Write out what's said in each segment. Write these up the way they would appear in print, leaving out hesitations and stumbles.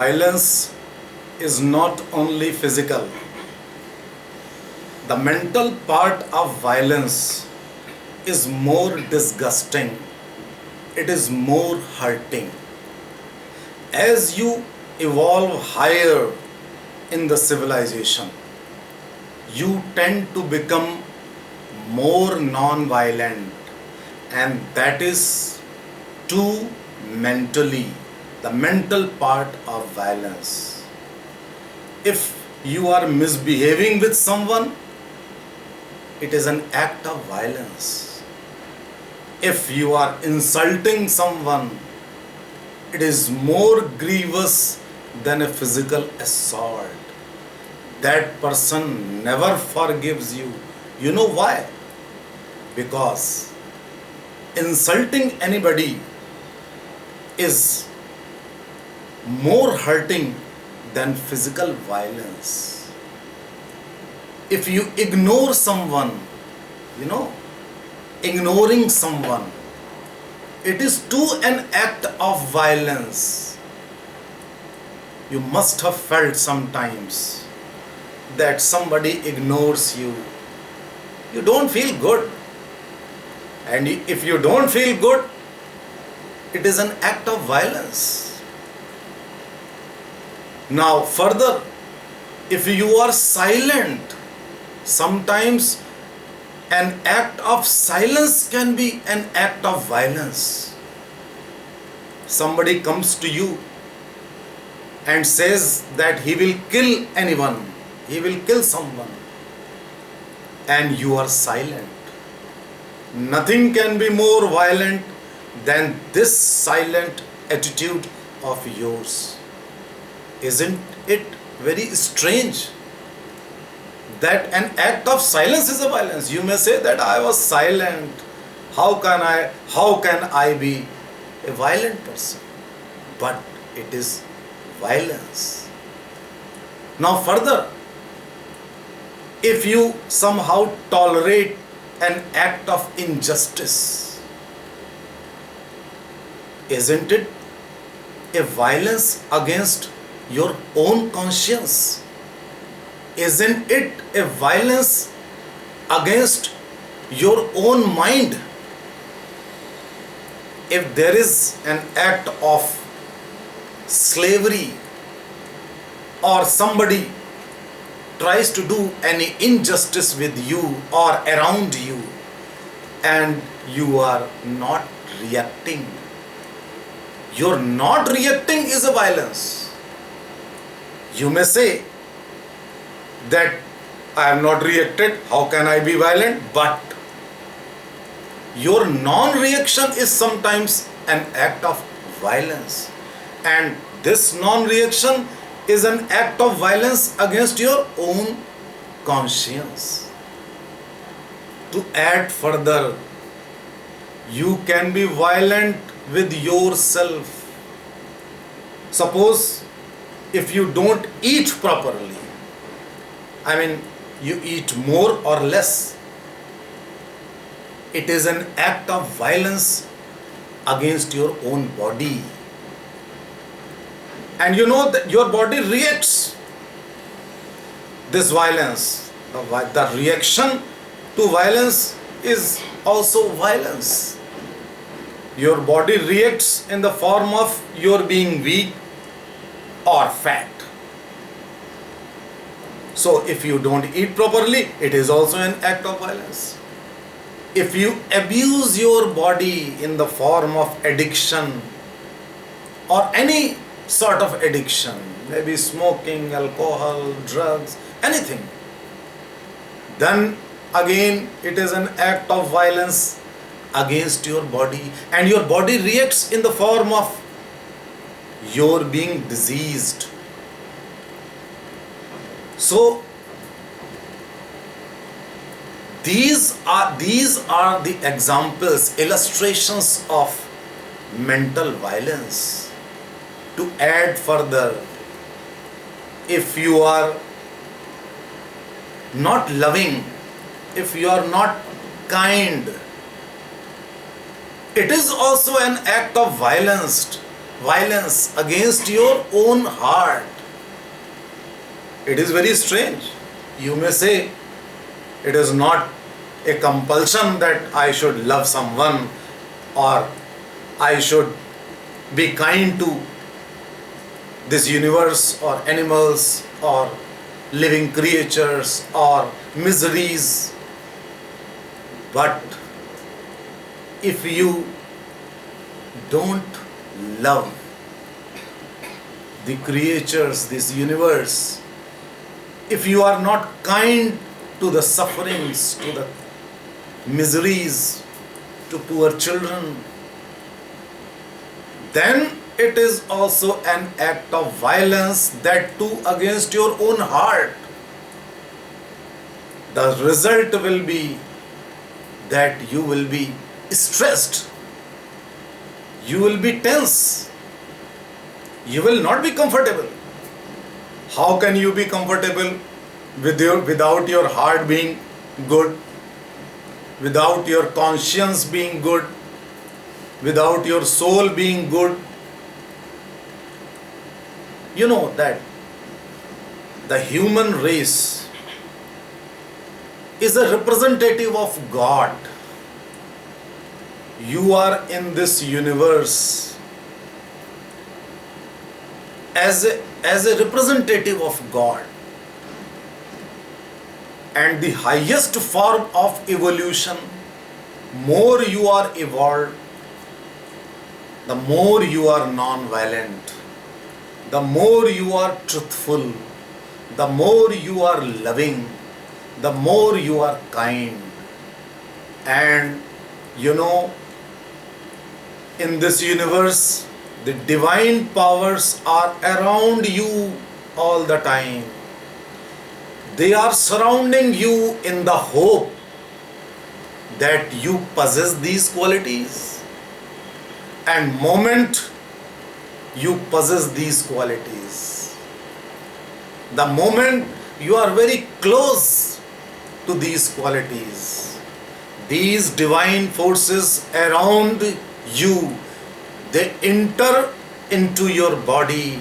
Violence is not only physical. The mental part of violence is more disgusting. It is more hurting. As you evolve higher in the civilization, you tend to become more non-violent, and that is too mentally, the mental part of violence. If you are misbehaving with someone, it is an act of violence. If you are insulting someone, it is more grievous than a physical assault. That person never forgives you. You know why? Because insulting anybody is more hurting than physical violence. If you ignore someone, you know, ignoring someone, it is too an act of violence. You must have felt sometimes that somebody ignores you. You don't feel good. And if you don't feel good, it is an act of violence. Now, further, if you are silent, sometimes an act of silence can be an act of violence. Somebody comes to you and says that he will kill anyone, he will kill someone, and you are silent. Nothing can be more violent than this silent attitude of yours. Isn't it very strange that an act of silence is a violence? You may say that I was silent. How can I be a violent person? But it is violence. Now further, if you somehow tolerate an act of injustice, isn't it a violence against your own conscience? Isn't it a violence against your own mind? If there is an act of slavery, or somebody tries to do any injustice with you or around you, and you are not reacting, your not reacting is a violence. You may say that I have not reacted, how can I be violent? But your non-reaction is sometimes an act of violence, and this non-reaction is an act of violence against your own conscience. To add further, you can be violent with yourself. Suppose if you don't eat properly, you eat more or less, it is an act of violence against your own body. And you know that your body reacts this violence. The reaction to violence is also violence. Your body reacts in the form of your being weak or fat. So if you don't eat properly, it is also an act of violence. If you abuse your body in the form of addiction or any sort of addiction, maybe smoking, alcohol, drugs, anything, then again it is an act of violence against your body, and your body reacts in the form of your being diseased. So these are the examples, illustrations of mental violence. To add further, if you are not loving, if you are not kind, it is also an act of violence violence against your own heart. It is very strange. You may say it is not a compulsion that I should love someone or I should be kind to this universe or animals or living creatures or miseries. But if you don't love the creatures, this universe, if you are not kind to the sufferings, to the miseries, to poor children, then it is also an act of violence, that too against your own heart. The result will be that you will be stressed, you will be tense, you will not be comfortable. How can you be comfortable without your heart being good, without your conscience being good, without your soul being good? You know that the human race is a representative of God. You are in this universe as a representative of God. And the highest form of evolution, more you are evolved, the more you are non-violent, the more you are truthful, the more you are loving, the more you are kind. And you know, in this universe, the divine powers are around you all the time. They are surrounding you in the hope that you possess these qualities. And moment you possess these qualities, the moment you are very close to these qualities, these divine forces around you, they enter into your body,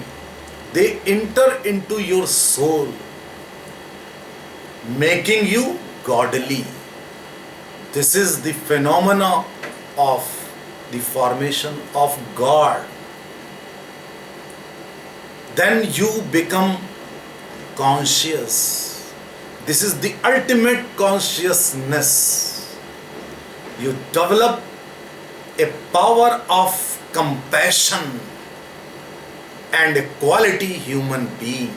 they enter into your soul, making you godly. This is the phenomena of the formation of God. Then you become conscious. This is the ultimate consciousness. You develop a power of compassion and a quality human being.